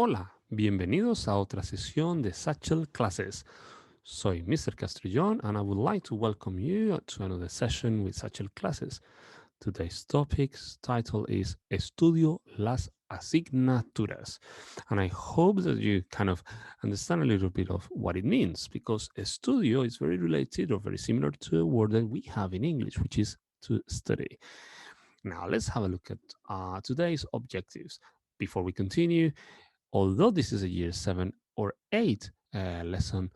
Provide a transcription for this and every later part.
Hola, bienvenidos a otra sesión de Satchel Classes. Soy Mr. Castrillón and I would like to welcome you to another session with Satchel Classes. Today's topic's title is Estudio las asignaturas. And I hope that you kind of understand a little bit of what it means because estudio is very related or very similar to a word that we have in English, which is to study. Now, let's have a look at today's objectives. Before we continue, although this is a year 7 or 8 lesson,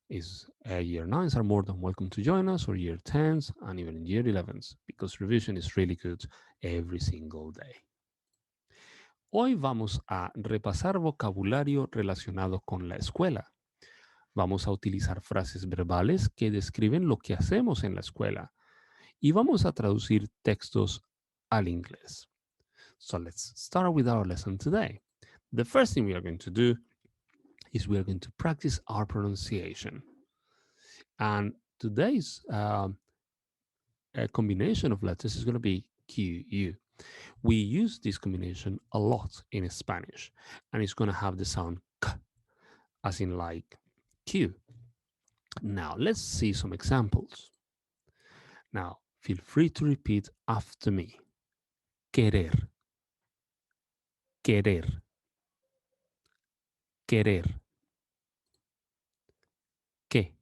is year 9s are more than welcome to join us, or year 10s and even year 11s, because revision is really good every single day. Hoy vamos a repasar vocabulario relacionado con la escuela. Vamos a utilizar frases verbales que describen lo que hacemos en la escuela y vamos a traducir textos al inglés. So let's start with our lesson today. The first thing we are going to do is we are going to practice our pronunciation. And today's combination of letters is going to be QU. We use this combination a lot in Spanish, and it's going to have the sound K, as in like Q. Now, let's see some examples. Now, feel free to repeat after me. Querer, querer, querer. Que,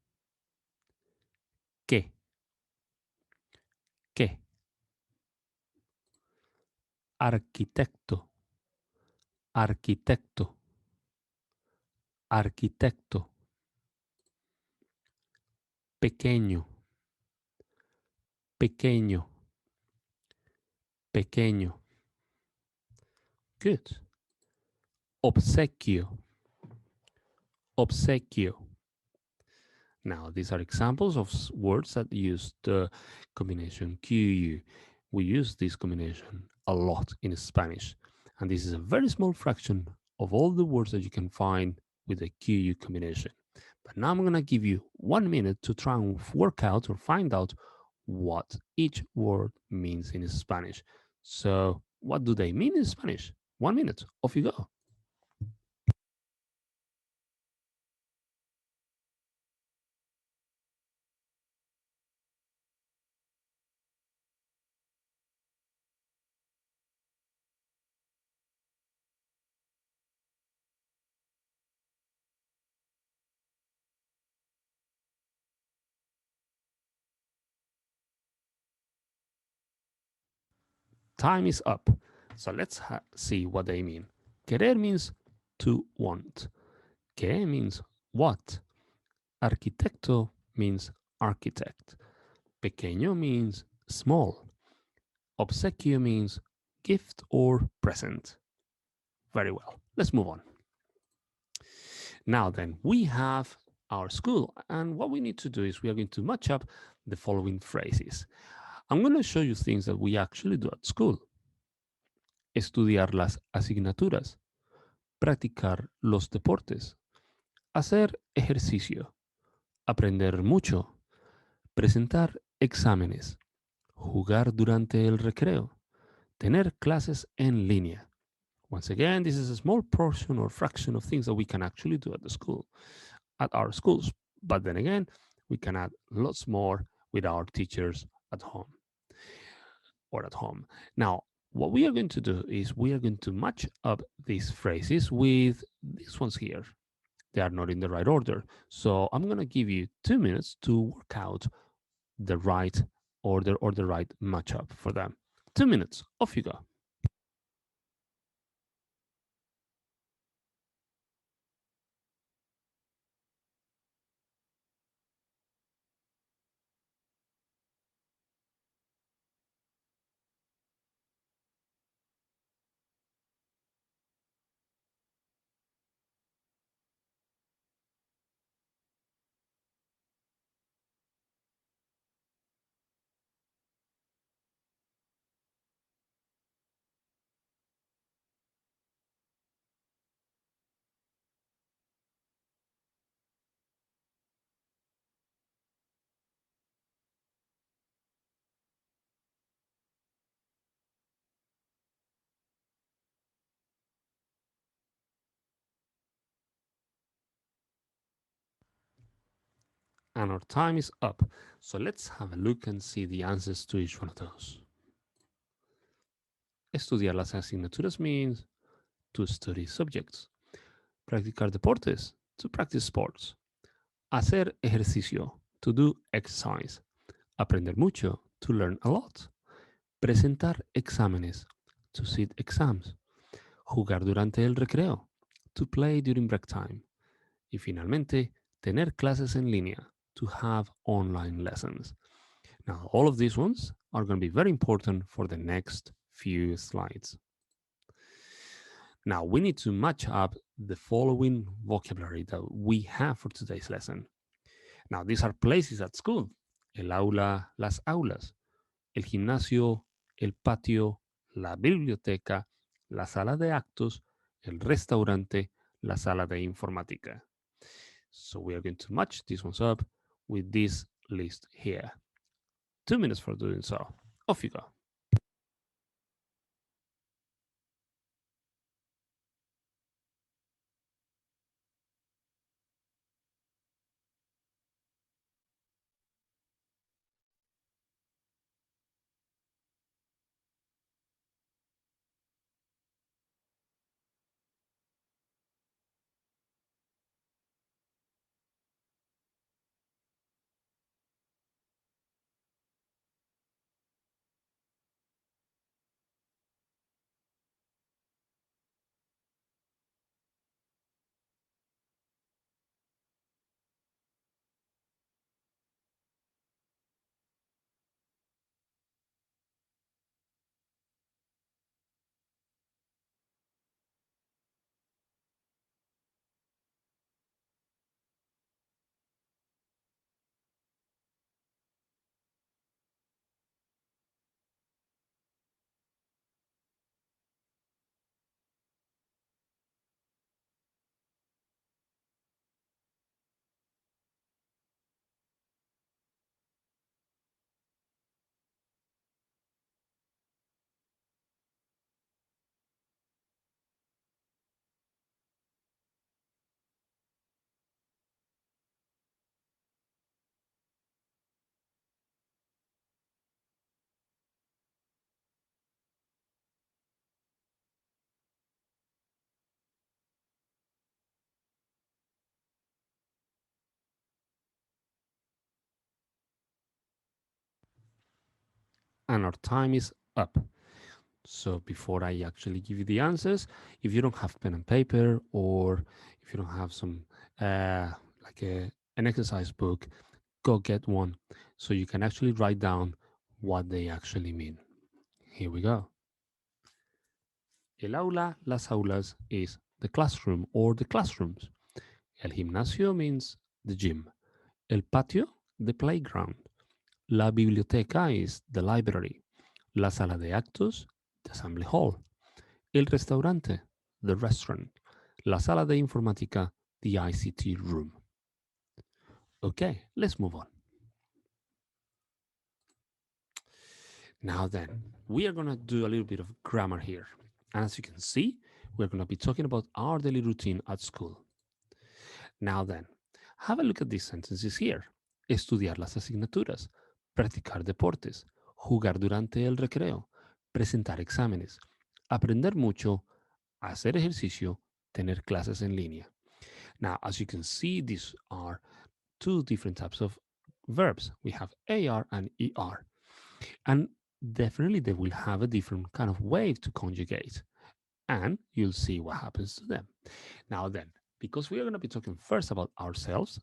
que, que. Arquitecto, arquitecto, arquitecto. Pequeño, pequeño, pequeño. Good. Obsequio, obsequio. Now, these are examples of words that use the combination QU. We use this combination a lot in Spanish, and this is a very small fraction of all the words that you can find with the QU combination. But now I'm going to give you 1 minute to try and work out or find out what each word means in Spanish. So, what do they mean in Spanish? 1 minute, off you go. Time is up. So let's see what they mean. Querer means to want. Que means what. Arquitecto means architect. Pequeño means small. Obsequio means gift or present. Very well. Let's move on. Now then, we have our school, and what we need to do is we are going to match up the following phrases. I'm going to show you things that we actually do at school. Estudiar las asignaturas, practicar los deportes, hacer ejercicio, aprender mucho, presentar exámenes, jugar durante el recreo, tener clases en línea. Once again, this is a small portion or fraction of things that we can actually do at the school, at our schools. But then again, we can add lots more with our teachers at home or at home. Now, what we are going to do is we are going to match up these phrases with these ones here. They are not in the right order. So I'm going to give you 2 minutes to work out the right order or the right matchup for them. 2 minutes, off you go. And our time is up. So let's have a look and see the answers to each one of those. Estudiar las asignaturas means to study subjects. Practicar deportes, to practice sports. Hacer ejercicio, to do exercise. Aprender mucho, to learn a lot. Presentar exámenes, to sit exams. Jugar durante el recreo, to play during break time. Y finalmente, tener clases en línea, to have online lessons. Now, all of these ones are going to be very important for the next few slides. Now, we need to match up the following vocabulary that we have for today's lesson. Now, these are places at school: el aula, las aulas, el gimnasio, el patio, la biblioteca, la sala de actos, el restaurante, la sala de informática. So we are going to match these ones up with this list here. 2 minutes for doing so. Off you go. And our time is up. So before I actually give you the answers, if you don't have pen and paper, or if you don't have some like an exercise book, go get one so you can actually write down what they actually mean. Here we go. El aula, las aulas is the classroom or the classrooms. El gimnasio means the gym. El patio, the playground. La biblioteca is the library. La sala de actos, the assembly hall. El restaurante, the restaurant. La sala de informática, the ICT room. Okay, let's move on. Now then, we are going to do a little bit of grammar here. And as you can see, we're going to be talking about our daily routine at school. Now then, have a look at these sentences here. Estudiar las asignaturas, practicar deportes, jugar durante el recreo, presentar exámenes, aprender mucho, hacer ejercicio, tener clases en línea. Now, as you can see, these are two different types of verbs. We have AR and ER. And definitely they will have a different kind of way to conjugate. And you'll see what happens to them. Now then, because we are going to be talking first about ourselves,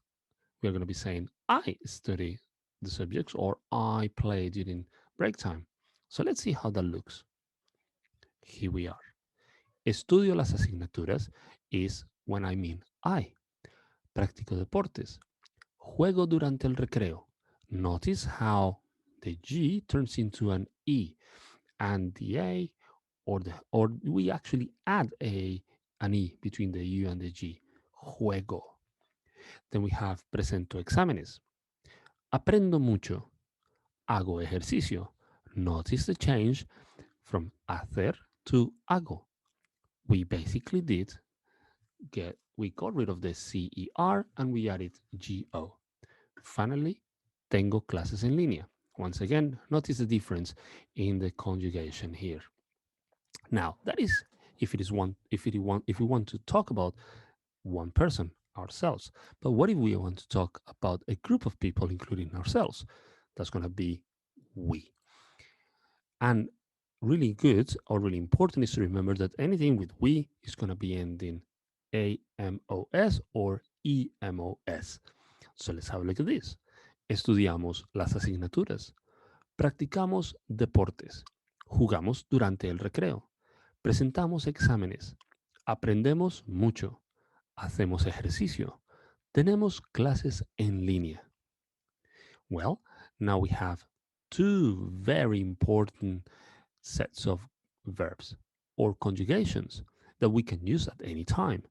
we are going to be saying, I study the subjects or I play during break time. So let's see how that looks. Here we are. Estudio las asignaturas is when I mean I. Practico deportes. Juego durante el recreo. Notice how the G turns into an E and the A or we actually add an E between the U and the G. Juego. Then we have presento exámenes. Aprendo mucho. Hago ejercicio. Notice the change from hacer to hago. We basically we got rid of the CER and we added GO. Finally, tengo clases en línea. Once again, notice the difference in the conjugation here. Now, that is if we want to talk about one person, ourselves. But what if we want to talk about a group of people, including ourselves? That's going to be we. And really good or really important is to remember that anything with we is going to be ending AMOS or EMOS. So let's have a look at this. Estudiamos las asignaturas, practicamos deportes, jugamos durante el recreo, presentamos exámenes, aprendemos mucho, hacemos ejercicio, tenemos clases en línea. Well, now we have two very important sets of verbs or conjugations that we can use at any time.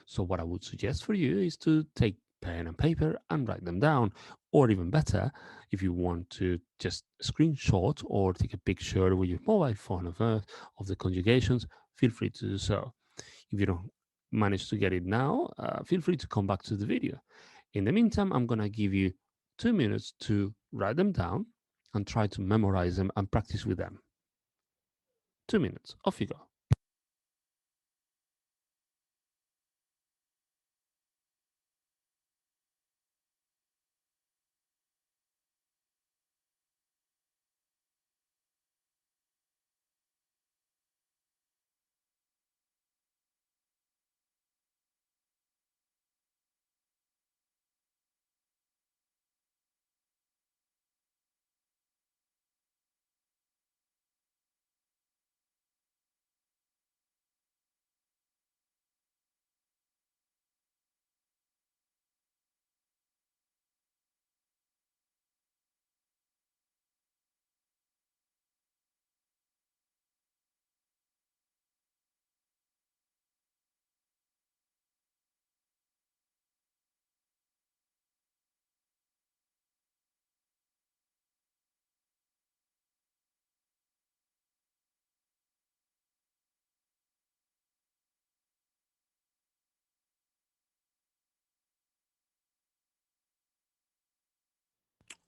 So, what I would suggest for you is to take pen and paper and write them down, or even better, if you want to just screenshot or take a picture with your mobile phone of the conjugations, feel free to do so. If you don't manage to get it now, feel free to come back to the video. In the meantime, I'm going to give you 2 minutes to write them down and try to memorize them and practice with them. 2 minutes. Off you go.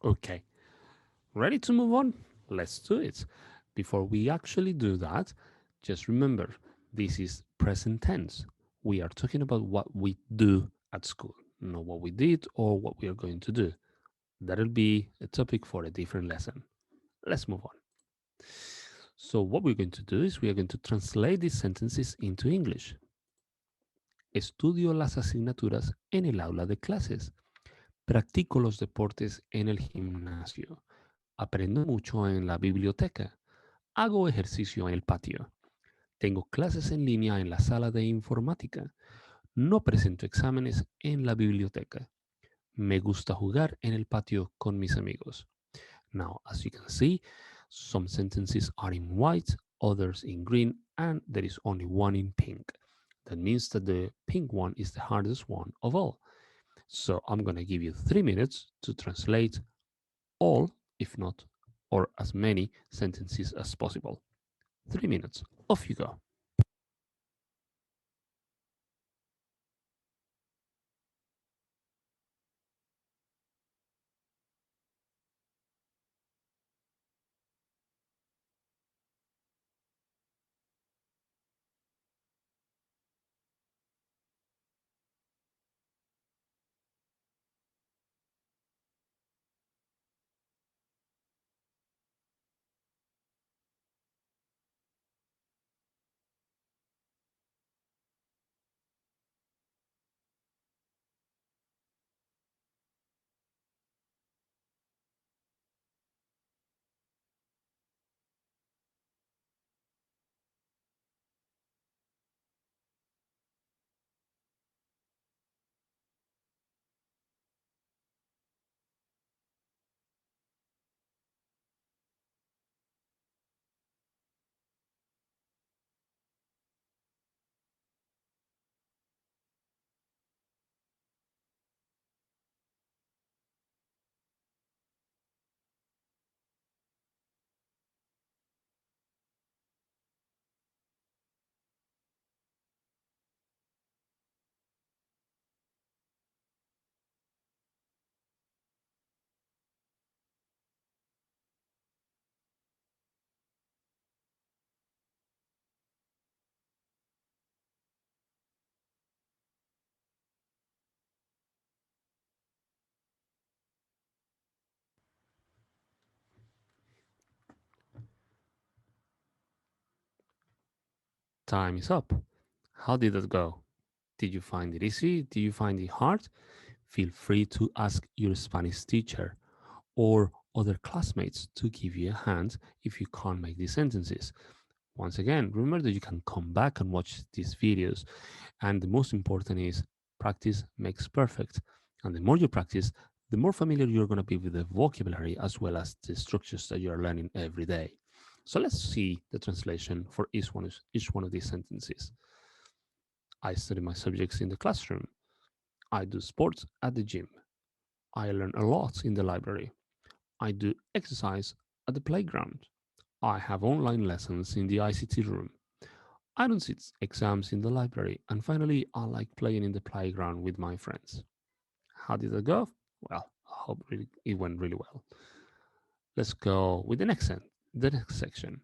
Okay. Ready to move on? Let's do it. Before we actually do that, just remember this is present tense. We are talking about what we do at school, not what we did or what we are going to do. That'll be a topic for a different lesson. Let's move on. So, what we're going to do is we are going to translate these sentences into English. Estudio las asignaturas en el aula de clases. Practico los deportes en el gimnasio. Aprendo mucho en la biblioteca. Hago ejercicio en el patio. Tengo clases en línea en la sala de informática. No presento exámenes en la biblioteca. Me gusta jugar en el patio con mis amigos. Now, as you can see, some sentences are in white, others in green, and there is only one in pink. That means that the pink one is the hardest one of all. So I'm going to give you 3 minutes to translate all, if not, or as many sentences as possible. 3 minutes. Off you go. time is up. How did that go? Did you find it easy? Did you find it hard? Feel free to ask your Spanish teacher or other classmates to give you a hand if you can't make these sentences. Once again, remember that you can come back and watch these videos. And the most important is practice makes perfect. And the more you practice, the more familiar you're going to be with the vocabulary as well as the structures that you're learning every day. So let's see the translation for each one of these sentences. I study my subjects in the classroom. I do sports at the gym. I learn a lot in the library. I do exercise at the playground. I have online lessons in the ICT room. I don't sit exams in the library. And finally, I like playing in the playground with my friends. How did it go? Well, I hope it went really well. Let's go with the next section.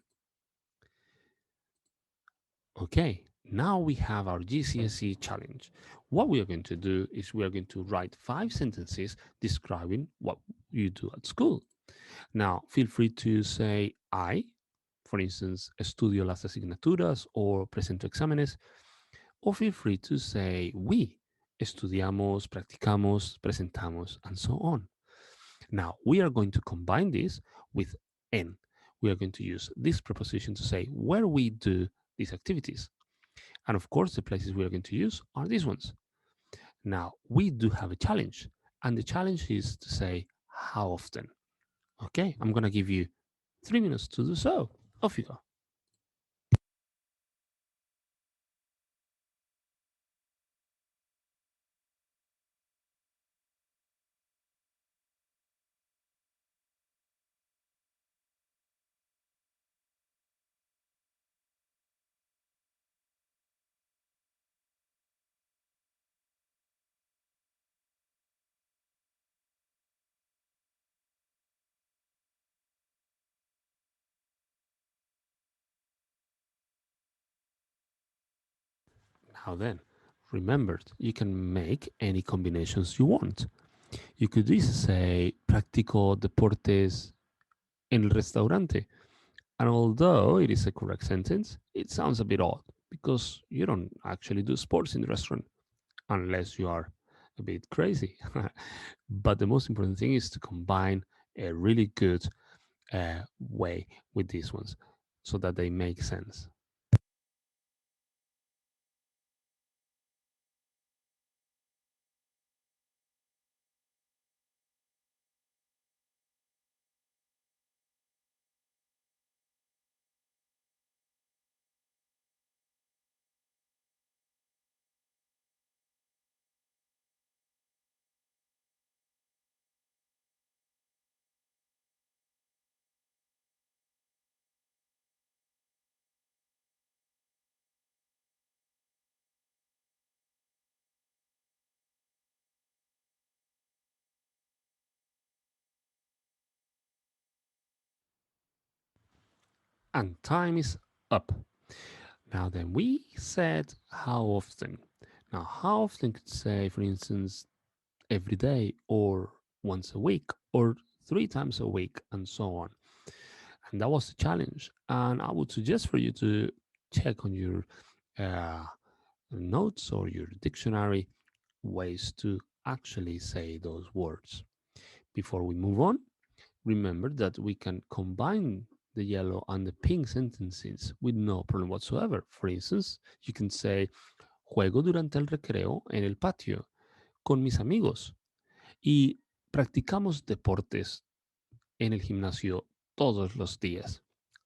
Okay, now we have our GCSE challenge. What we are going to do is we are going to write 5 sentences describing what you do at school. Now, feel free to say I, for instance, estudio las asignaturas or presento exámenes, or feel free to say we, estudiamos, practicamos, presentamos, and so on. Now, we are going to combine this with en. We are going to use this preposition to say where we do these activities. And of course, the places we are going to use are these ones. Now, we do have a challenge, and the challenge is to say how often. Okay, I'm going to give you 3 minutes to do so. Off you go. Now then, remember, you can make any combinations you want. You could easily say practico deportes en el restaurante. And although it is a correct sentence, it sounds a bit odd because you don't actually do sports in the restaurant unless you are a bit crazy. But the most important thing is to combine a really good way with these ones so that they make sense. And time is up. Now then, we said how often. Now, how often could say, for instance, every day or once a week or 3 times a week and so on. And that was the challenge. And I would suggest for you to check on your uh, notes or your dictionary ways to actually say those words. Before we move on, remember that we can combine the yellow and the pink sentences with no problem whatsoever. For instance, you can say, juego durante el recreo en el patio con mis amigos y practicamos deportes en el gimnasio todos los días.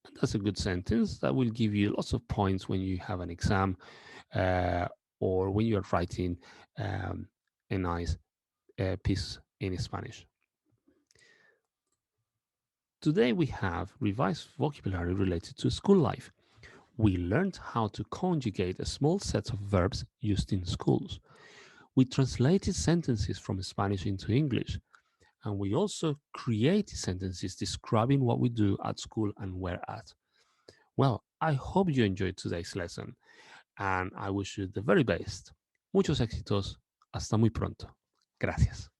And that's a good sentence that will give you lots of points when you have an exam uh, or when you are writing um, a nice piece in Spanish. Today we have revised vocabulary related to school life. We learned how to conjugate a small set of verbs used in schools. We translated sentences from Spanish into English, and we also created sentences describing what we do at school and where at. Well, I hope you enjoyed today's lesson, and I wish you the very best. Muchos éxitos. Hasta muy pronto. Gracias.